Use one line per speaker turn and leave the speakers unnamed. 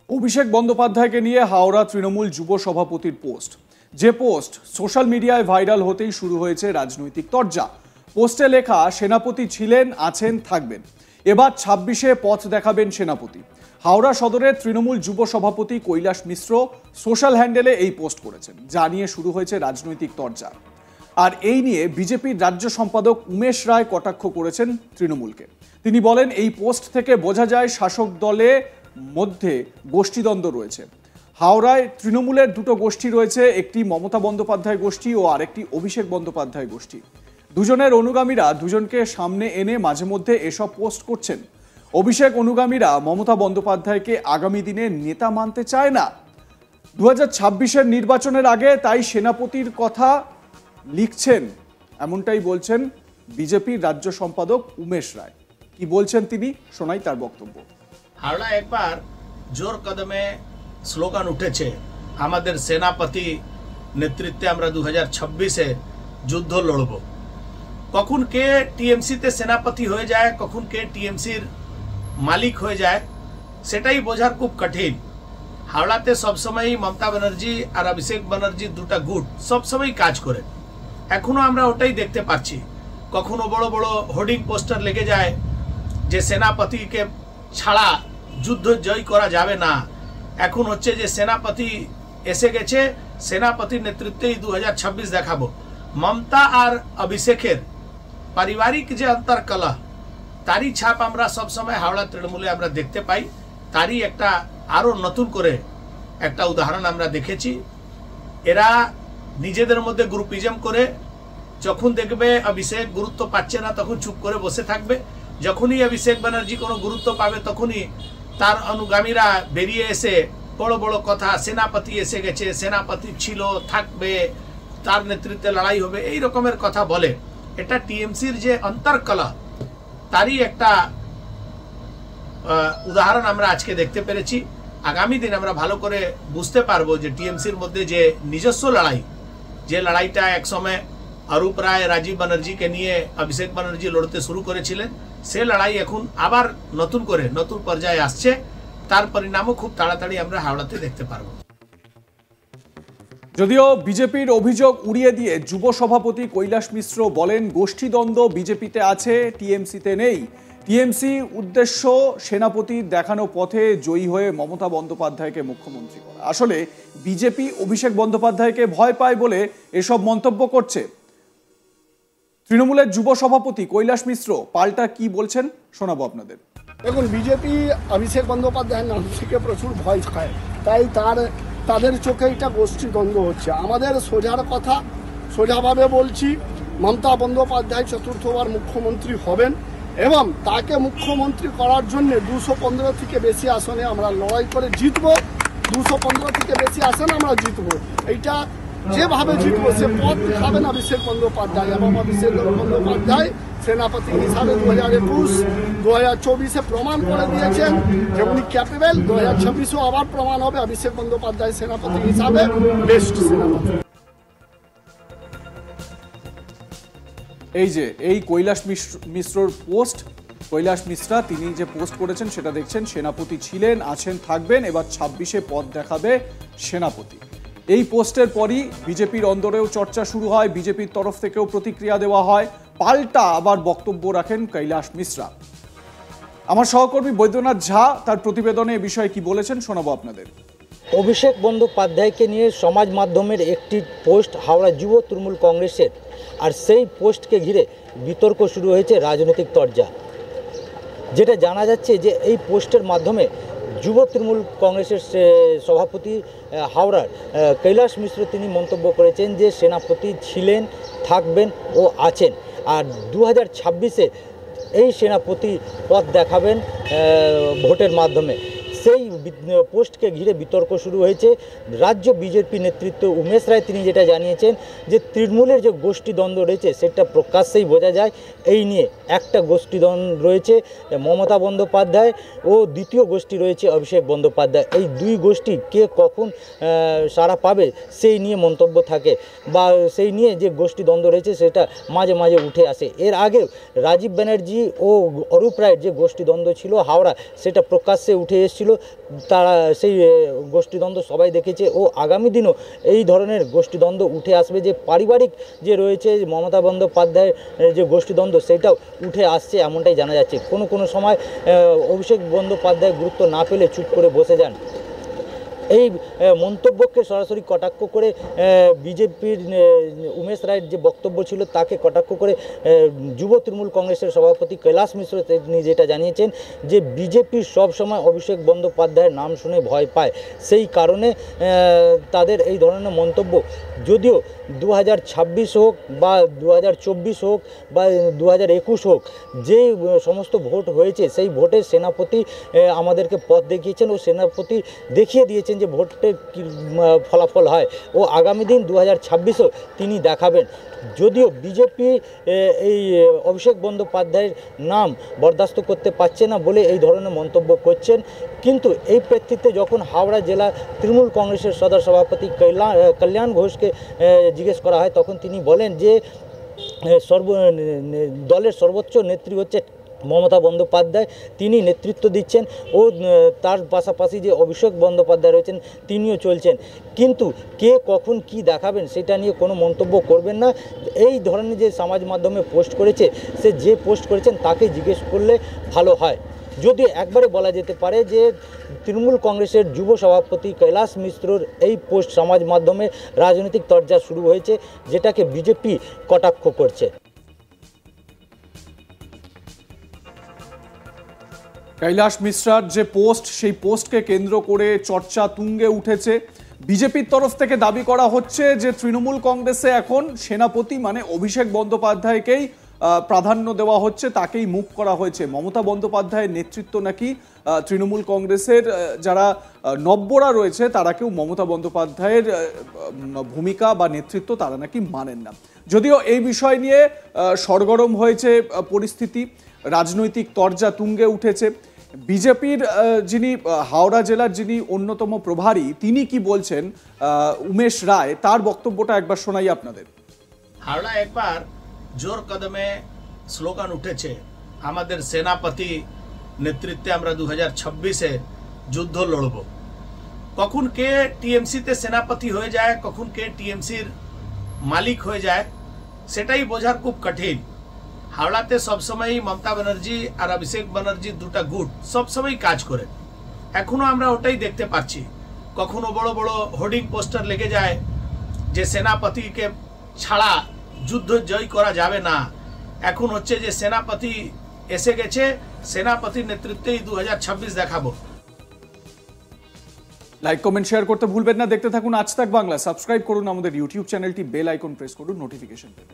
অভিষেক বন্দ্যোপাধ্যায়কে নিয়ে হাওড়া তৃণমূল যুব সভাপতির পোস্ট, যে পোস্ট সোশ্যাল মিডিয়ায় ভাইরাল হতেই শুরু হয়েছে রাজনৈতিক তরজা। পোস্টে লেখা, সেনাপতি ছিলেন, আছেন, থাকবেন, এবার ২৬-এ পথ দেখাবেন সেনাপতি। হাওড়া সদরের তৃণমূল যুব সভাপতি কৈলাস মিশ্র সোশ্যাল হ্যান্ডেলে এই পোস্ট করেছেন, যা নিয়ে শুরু হয়েছে রাজনৈতিক তরজা। আর এই নিয়ে বিজেপির রাজ্য সম্পাদক উমেশ রায় কটাক্ষ করেছেন তৃণমূলকে। তিনি বলেন, এই পোস্ট থেকে বোঝা যায় শাসক দলে মধ্যে গোষ্ঠীদ্বন্দ্ব রয়েছে। হাওড়ায় তৃণমূলের দুটো গোষ্ঠী রয়েছে, একটি মমতা বন্দ্যোপাধ্যায় গোষ্ঠী ও আরেকটি অভিষেক বন্দ্যোপাধ্যায় গোষ্ঠী। দুজনের অনুগামীরা দুজনকে সামনে এনে মাঝে মধ্যে এসব পোস্ট করছেন। অভিষেক অনুগামীরা মমতা বন্দ্যোপাধ্যায়কে আগামী দিনে নেতা মানতে চায় না। 2026-এর নির্বাচনের আগে তাই সেনাপতির কথা লিখছেন, এমনটাই বলছেন বিজেপির রাজ্য সম্পাদক উমেশ রায়। কি বলছেন তিনি, শোনাই তার বক্তব্য।
হাওড়া একবার জোর কদমে স্লোগান উঠেছে, আমাদের সেনাপতি নেতৃত্বে আমরা 2026-এ যুদ্ধ লড়ব। কখন কে টিএমসিতে সেনাপতি হয়ে যায়, কখন কে টিএমসির মালিক হয়ে যায়, সেটাই বোঝার খুব কঠিন। হাওড়াতে সবসময়ই মমতা ব্যানার্জি আর অভিষেক ব্যানার্জি দুটা গুট সবসময় কাজ করে, এখনো আমরা ওটাই দেখতে পাচ্ছি। কখনো বড় বড় হোর্ডিং পোস্টার লেগে যায় যে সেনাপতিকে ছাড়া যুদ্ধ জয় করা যাবে না। এখন হচ্ছে যে সেনাপতি এসে গেছে, সেনাপতির নেতৃত্বেই 2026 দেখাবো। মমতা আর অভিষেকের পারিবারিক যে অন্তর্কলহ, তারই ছাপ আমরা সবসময় হাওড়া তৃণমূলে আমরা দেখতে পাই। তারই একটা আরও নতুন করে একটা উদাহরণ আমরা দেখেছি। এরা নিজেদের মধ্যে গ্রুপিজম করে, যখন দেখবে অভিষেক গুরুত্ব পাচ্ছে না তখন চুপ করে বসে থাকবে, যখনই অভিষেক ব্যানার্জি কোনো গুরুত্ব পাবে তখনই তার অনুগামীরা বেরিয়ে এসে বড় বড় কথা, সেনাপতি এসে গেছে, সেনাপতি ছিল, থাকবে, তার নেতৃত্বে লড়াই হবে, এই রকমের কথা বলে। এটা টিএমসির যে অন্তর্কলহ, তারই একটা উদাহরণ আমরা আজকে দেখতে পেরেছি। আগামী দিন আমরা ভালো করে বুঝতে পারবো যে টিএমসির মধ্যে যে নিজস্ব লড়াই, যে লড়াইটা একসময় অরূপ রায়, রাজীব ব্যানার্জিকে নিয়ে অভিষেক ব্যানার্জি লড়তে শুরু করেছিলেন, সে লড়াই এখন আবার নতুন করে নতুন পর্যায়ে আসছে। তার পরিণামও খুব তাড়াতাড়ি আমরা হাওড়াতে দেখতে পারবো।
যদিও বিজেপির অভিযোগ উড়িয়ে দিয়ে যুব সভাপতি কৈলাস মিশ্র বলেন, গোষ্ঠীদ্বন্দ্ব বিজেপিতে আছে, টিএমসিতে নেই। টিএমসি উদ্দেশ্য সেনাপতির দেখানো পথে জয়ী হয়ে মমতা বন্দ্যোপাধ্যায়কে মুখ্যমন্ত্রী করা। আসলে বিজেপি অভিষেক বন্দ্যোপাধ্যায়কে ভয় পায় বলে এসব মন্তব্য করছে। তৃণমূলের যুব সভাপতি কৈলাস মিশ্র পাল্টা কি বলছেন, শোনাবো আপনাদের।
দেখুন, বিজেপি অভিষেক বন্দ্যোপাধ্যায়ের নাম থেকে প্রচুর ভয় খায়, তাই তাদের চোখে এটা গোষ্ঠীদ্বন্দ্ব হচ্ছে। আমাদের সোজার কথা, সোজাভাবে বলছি, মমতা বন্দ্যোপাধ্যায় চতুর্থবার মুখ্যমন্ত্রী হবেন এবং তাকে মুখ্যমন্ত্রী করার জন্য 215 থেকে বেশি আসনে আমরা লড়াই করে জিতব। 215 থেকে বেশি আসনে আমরা জিতব। এইটা যেভাবে জিতব সে পথ দেখাবেন অভিষেক বন্দ্যোপাধ্যায়, এবং অভিষেক বন্দ্যোপাধ্যায় সেনাপতি হিসাবে 2021, 2024-এ প্রমাণ করে দিয়েছেন যে উনি ক্যাপেবল। 2026-এও আবার প্রমাণ হবে অভিষেক বন্দ্যোপাধ্যায় সেনাপতি হিসাবে বেস্ট সেনাপতি।
এই কৈলাস মিশ্রর পোস্ট, কৈলাস মিশ্রা তিনি যে পোস্ট করেছেন সেটা দেখছেন, সেনাপতি ছিলেন, আছেন, থাকবেন, এবার 26-এ পথ দেখাবে সেনাপতি। এই পোস্টের পরই বিজেপির অন্দরেও চর্চা শুরু হয়, বিজেপির তরফ থেকেও প্রতিক্রিয়া দেওয়া হয়, পাল্টা আবার বক্তব্য রাখেন কৈলাস মিশ্রা। আমার সহকর্মী বৈদ্যনাথ ঝা তার প্রতিবেদনে এ বিষয়ে কি বলেছেন, শোনাবো আপনাদের।
অভিষেক বন্দ্যোপাধ্যায়কে নিয়ে সমাজ মাধ্যমের একটি পোস্ট হাওড়া যুব তৃণমূল কংগ্রেসের, আর সেই পোস্টকে ঘিরে বিতর্ক শুরু হয়েছে রাজনৈতিক তরজা। যেটা জানা যাচ্ছে যে এই পোস্টের মাধ্যমে যুব তৃণমূল কংগ্রেসের সভাপতি হাওড়ার কৈলাস মিশ্র তিনি মন্তব্য করেছেন যে সেনাপতি ছিলেন, থাকবেন ও আছেন, আর 2026-এ এই সেনাপতি পথ দেখাবেন ভোটের মাধ্যমে। সেই পোস্টকে ঘিরে বিতর্ক শুরু হয়েছে। রাজ্য বিজেপি নেতৃত্ব উমেশ রায় তিনি যেটা জানিয়েছেন যে তৃণমূলের যে গোষ্ঠীদ্বন্দ্ব রয়েছে সেটা প্রকাশ্যেই বোঝা যায়। এই নিয়ে একটা গোষ্ঠীদ্বন্দ্ব রয়েছে মমতা বন্দ্যোপাধ্যায় ও দ্বিতীয় গোষ্ঠী রয়েছে অভিষেক বন্দ্যোপাধ্যায়। এই দুই গোষ্ঠী কে কখন সাড়া পাবে সেই নিয়ে মন্তব্য থাকে, বা সেই নিয়ে যে গোষ্ঠীদ্বন্দ্ব রয়েছে সেটা মাঝে মাঝে উঠে আসে। এর আগেও রাজীব ব্যানার্জি ও অরূপ রায়ের যে গোষ্ঠীদ্বন্দ্ব ছিল হাওড়া, সেটা প্রকাশ্যে উঠে এসেছিল হয়েছিল তারা সেই গোষ্ঠীদ্বন্দ্ব সবাই দেখেছে ও আগামী দিনও এই ধরনের গোষ্ঠীদ্বন্দ্ব উঠে আসবে। যে পারিবারিক যে রয়েছে মমতা বন্দ্যোপাধ্যায়ের যে গোষ্ঠীদ্বন্দ্ব সেটাও উঠে আসছে এমনটাই জানা যাচ্ছে। কোনো সময় অভিষেক বন্দ্যোপাধ্যায় গুরুত্ব না পেলে চুপ করে বসে যান। এই মন্তব্যকে সরাসরি কটাক্ষ করে বিজেপির উমেশ রায়ের যে বক্তব্য ছিল তাকে কটাক্ষ করে যুব তৃণমূল কংগ্রেসের সভাপতি কৈলাস মিশ্র তিনি যেটা জানিয়েছেন যে বিজেপি সবসময় অভিষেক বন্দ্যোপাধ্যায়ের নাম শুনে ভয় পায়, সেই কারণে তাদের এই ধরনের মন্তব্য। যদিও 2026 হোক বা 2024 হোক বা 2021 হোক, যে সমস্ত ভোট হয়েছে সেই ভোটে সেনাপতি আমাদেরকে পথ দেখিয়েছেন ও সেনাপতি দেখিয়ে দিয়েছেন যে ভোটের কী ফলাফল হয় ও আগামী দিন 2026-ও তিনি দেখাবেন। যদিও বিজেপি এই অভিষেক বন্দ্যোপাধ্যায়ের নাম বরদাস্ত করতে পারছে না বলে এই ধরনের মন্তব্য করছেন, কিন্তু এই প্রেক্ষিতে যখন হাওড়া জেলা তৃণমূল কংগ্রেসের সদর সভাপতি কল্যাণ ঘোষকে জিজ্ঞেস করা হয় তখন তিনি বলেন যে দলের সর্বোচ্চ নেত্রী হচ্ছে মমতা বন্দ্যোপাধ্যায়, তিনি নেতৃত্ব দিচ্ছেন ও তার পাশাপাশি যে অভিষেক বন্দ্যোপাধ্যায় রয়েছেন তিনিও চলছেন, কিন্তু কে কখন কি দেখাবেন সেটা নিয়ে কোনো মন্তব্য করবেন না। এই ধরনের যে সমাজ মাধ্যমে পোস্ট করেছে সে যে পোস্ট করেছেন তাকে জিজ্ঞেস করলে ভালো হয়। যদি একবারে বলা যেতে পারে যে তৃণমূল কংগ্রেসের যুব সভাপতি কৈলাস মিশ্রর এই পোস্ট সমাজ মাধ্যমে রাজনৈতিক তরজা শুরু হয়েছে, যেটাকে বিজেপি কটাক্ষ করছে।
কৈলাস মিশ্রার যে পোস্ট, সেই পোস্টকে কেন্দ্র করে চর্চা তুঙ্গে উঠেছে। বিজেপির তরফ থেকে দাবি করা হচ্ছে যে তৃণমূল কংগ্রেসে এখন সেনাপতি মানে অভিষেক বন্দ্যোপাধ্যায়কেই প্রাধান্য দেওয়া হচ্ছে, তাকেই মুখ করা হয়েছে। মমতা বন্দ্যোপাধ্যায়ের নেতৃত্ব নাকি তৃণমূল কংগ্রেসের যারা নব্যরা রয়েছে তারা কেউ মমতা বন্দ্যোপাধ্যায়ের ভূমিকা বা নেতৃত্ব তারা নাকি মানেন না। যদিও এই বিষয় নিয়ে সরগরম হয়েছে পরিস্থিতি, রাজনৈতিক তরজা তুঙ্গে উঠেছে। বিজেপির যিনি হাওড়া জেলার যিনি অন্যতম প্রভারী তিনি কি বলছেন উমেশ রায়, তার বক্তব্যটা একবার শোনাই আপনাদের।
হাওড়া একবার জোর কদমে স্লোগান উঠেছে, আমাদের সেনাপতি নেতৃত্বে আমরা 2026-এ যুদ্ধ লড়ব। কখন কে টিএমসিতে সেনাপতি হয়ে যায়, কখন কে টিএমসির মালিক হয়ে যায় সেটাই বোঝার খুব কঠিন। হাওড়াতে সবসময় মমতা ব্যানার্জি আর অভিষেক ব্যানার্জি দুটা গুট সবসময় কাজ করে, এখনো আমরা ওটাই দেখতে পাচ্ছি। কখনো বড় বড় হোর্ডিং পোস্টার লেগে যায় যে সেনাপতিকে ছাড়া যুদ্ধ জয় করা যাবে না। এখন হচ্ছে যে সেনাপতি এসে গেছে, সেনাপতির নেতৃত্বেই 2026 দেখাবো।
লাইক কমেন্ট শেয়ার করতে ভুলবেন না। দেখতে থাকুন আজ তাক বাংলা। সাবস্ক্রাইব করুন আমাদের ইউটিউব চ্যানেলটি, বেল আইকন প্রেস করুন নোটিফিকেশন পেতে।